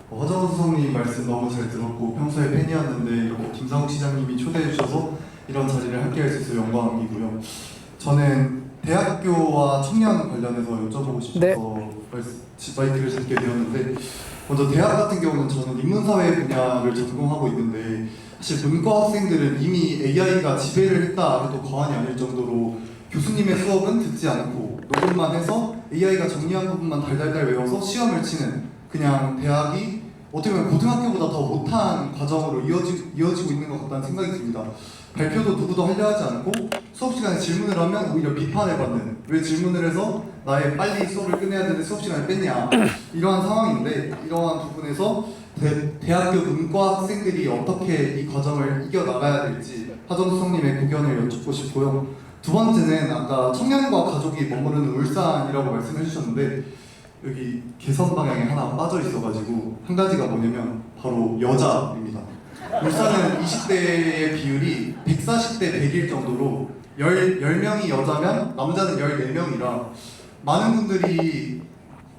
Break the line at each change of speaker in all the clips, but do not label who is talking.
허정수 선생님 말씀 너무 잘 들었고 평소에 팬이었는데 이렇게 김상욱 시장님이 초대해 주셔서 이런 자리를 함께 할 수 있어서 영광이고요. 저는 대학교와 청년 관련해서 여쭤보고 싶어서
네.
마이크를 잡게 되었는데, 먼저 대학 같은 경우는 저는 인문사회 분야를 전공하고 있는데 사실 문과 학생들은 이미 AI가 지배를 했다 해도 과언이 아닐 정도로 교수님의 수업은 듣지 않고 녹음만 해서 AI가 정리한 부분만 달달달 외워서 시험을 치는, 그냥 대학이 어떻게 보면 고등학교보다 더 못한 과정으로 이어지고 있는 것 같다는 생각이 듭니다. 발표도 누구도 하려 하지 않고 수업 시간에 질문을 하면 오히려 비판을 받는, 왜 질문을 해서 나의 빨리 수업을 끝내야 되는데 수업 시간을 뺐냐, 이러한 상황인데, 이러한 부분에서 대학교 문과 학생들이 어떻게 이 과정을 이겨나가야 될지 하정수 성님의 고견을 여쭙고 싶고요. 두 번째는 아까 청년과 가족이 머무르는 울산이라고 말씀해 주셨는데, 여기 개선 방향에 하나 빠져 있어가지고 한 가지가 뭐냐면 바로 여자입니다. 울산은 20대의 비율이 140대 100일 정도로 10명이 여자면 남자는 14명이라 많은 분들이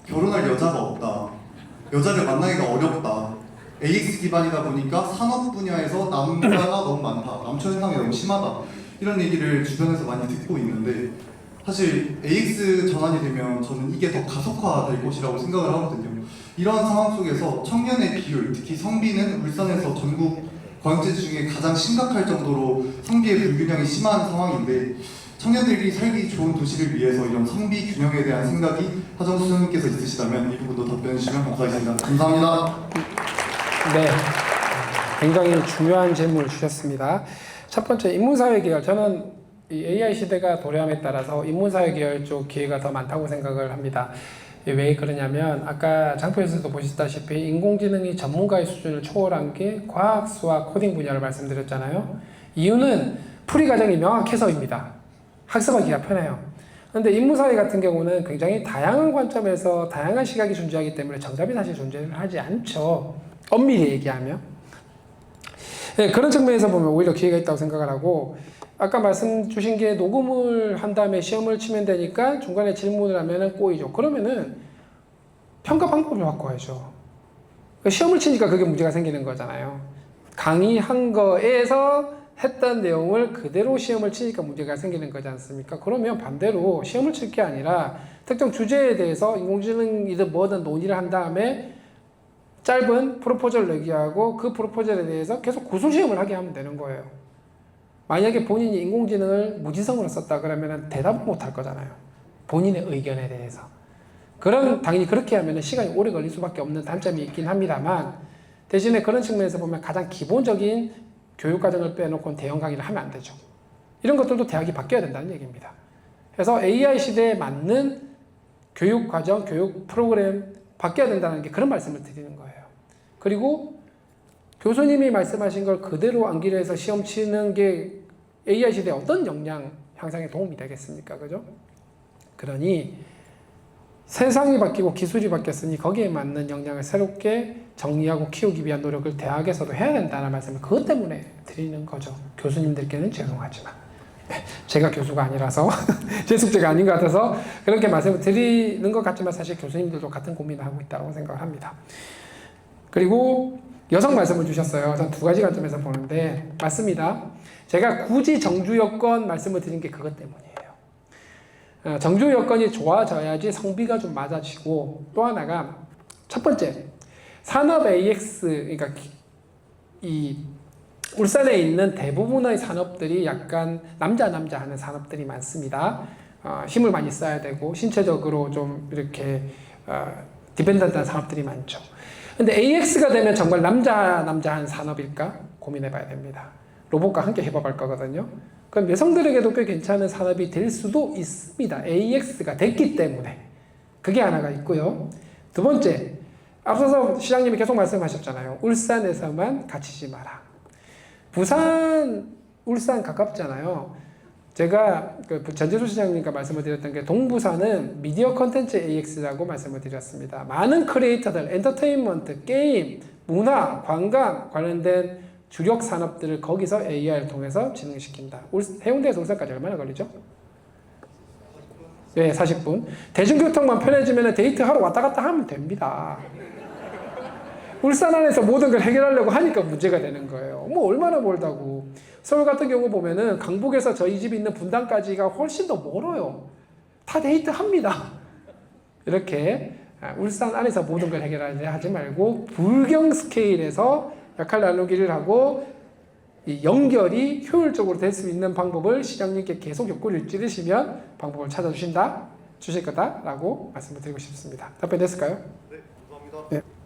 결혼할 여자가 없다, 여자를 만나기가 어렵다, AX 기반이다 보니까 산업 분야에서 남자가 너무 많다, 남초 현상이 너무 심하다, 이런 얘기를 주변에서 많이 듣고 있는데, 사실 AX 전환이 되면 저는 이게 더 가속화될 것이라고 생각을 하거든요. 이러한 상황 속에서 청년의 비율, 특히 성비는 울산에서 전국 광역지 중에 가장 심각할 정도로 성비의 불균형이 심한 상황인데, 청년들이 살기 좋은 도시를 위해서 이런 성비 균형에 대한 생각이 하정수 선생님께서 있으시다면 이 부분도 답변해 주시면 감사하겠습니다. 감사합니다.
네, 굉장히 중요한 질문을 주셨습니다. 첫 번째, 인문사회 계열. 저는 이 AI 시대가 도래함에 따라서 인문사회 계열 쪽 기회가 더 많다고 생각을 합니다. 왜 그러냐면 아까 장표에서도 보셨다시피 인공지능이 전문가의 수준을 초월한 게 과학, 수학, 코딩 분야를 말씀드렸잖아요. 이유는 풀이 과정이 명확해서입니다. 학습하기가 편해요. 그런데 인문사회 같은 경우는 굉장히 다양한 관점에서 다양한 시각이 존재하기 때문에 정답이 사실 존재를 하지 않죠. 엄밀히 얘기하면. 네, 그런 측면에서 보면 오히려 기회가 있다고 생각을 하고, 아까 말씀 주신 게 녹음을 한 다음에 시험을 치면 되니까 중간에 질문을 하면은 꼬이죠. 그러면은 평가 방법을 바꿔야죠. 시험을 치니까 그게 문제가 생기는 거잖아요. 강의한 거에서 했던 내용을 그대로 시험을 치니까 문제가 생기는 거지 않습니까? 그러면 반대로 시험을 칠 게 아니라 특정 주제에 대해서 인공지능이든 뭐든 논의를 한 다음에 짧은 프로포즈를 내기 하고 그 프로포즈에 대해서 계속 구술시험을 하게 하면 되는 거예요. 만약에 본인이 인공지능을 무지성으로 썼다 그러면 대답을 못 할 거잖아요. 본인의 의견에 대해서. 당연히 그렇게 하면 시간이 오래 걸릴 수밖에 없는 단점이 있긴 합니다만, 대신에 그런 측면에서 보면 가장 기본적인 교육과정을 빼놓고 대형 강의를 하면 안 되죠. 이런 것들도 대학이 바뀌어야 된다는 얘기입니다. 그래서 AI 시대에 맞는 교육과정, 교육 프로그램 바뀌어야 된다는 게 그런 말씀을 드리는 거예요. 그리고 교수님이 말씀하신 걸 그대로 암기를 해서 시험 치는 게 AI 시대에 어떤 역량 향상에 도움이 되겠습니까? 그죠? 그러니 세상이 바뀌고 기술이 바뀌었으니 거기에 맞는 역량을 새롭게 정리하고 키우기 위한 노력을 대학에서도 해야 된다는 말씀을 그것 때문에 드리는 거죠. 교수님들께는 죄송하지만. 제가 교수가 아니라서 제 숙제가 아닌 것 같아서 그렇게 말씀을 드리는 것 같지만 사실 교수님들도 같은 고민을 하고 있다고 생각을 합니다. 그리고 여성 말씀을 주셨어요. 전 두 가지 관점에서 보는데 맞습니다. 제가 굳이 정주 여건 말씀을 드린 게 그것 때문이에요. 정주 여건이 좋아져야지 성비가 좀 맞아지고, 또 하나가 첫 번째 산업 AX, 그러니까 이 울산에 있는 대부분의 산업들이 약간 남자 하는 산업들이 많습니다. 힘을 많이 써야 되고 신체적으로 좀 이렇게 디펜던트한 산업들이 많죠. 근데 AX가 되면 정말 남자한 산업일까 고민해봐야 됩니다. 로봇과 함께 협업할 거거든요. 그럼 여성들에게도 꽤 괜찮은 산업이 될 수도 있습니다. AX가 됐기 때문에. 그게 하나가 있고요. 두 번째, 앞서서 시장님이 계속 말씀하셨잖아요. 울산에서만 갇히지 마라. 부산, 울산 가깝잖아요. 제가 전재수 시장님과 말씀을 드렸던 게 동부산은 미디어 컨텐츠 AX라고 말씀을 드렸습니다. 많은 크리에이터들, 엔터테인먼트, 게임, 문화, 관광 관련된 주력 산업들을 거기서 AI를 통해서 진행시킨다. 해운대에서 울산까지 얼마나 걸리죠? 네, 40분. 대중교통만 편해지면 데이트하러 왔다 갔다 하면 됩니다. 울산 안에서 모든 걸 해결하려고 하니까 문제가 되는 거예요. 뭐 얼마나 멀다고. 서울 같은 경우 보면은 강북에서 저희 집이 있는 분당까지가 훨씬 더 멀어요. 다 데이트합니다. 이렇게 울산 안에서 모든 걸 해결하려 하지 말고 불경 스케일에서 역할 나누기를 하고 이 연결이 효율적으로 될 수 있는 방법을 시장님께 계속 옆구리를 찌르시면 방법을 찾아주실 거다라고 말씀을 드리고 싶습니다. 답변 됐을까요?
네, 감사합니다.
네.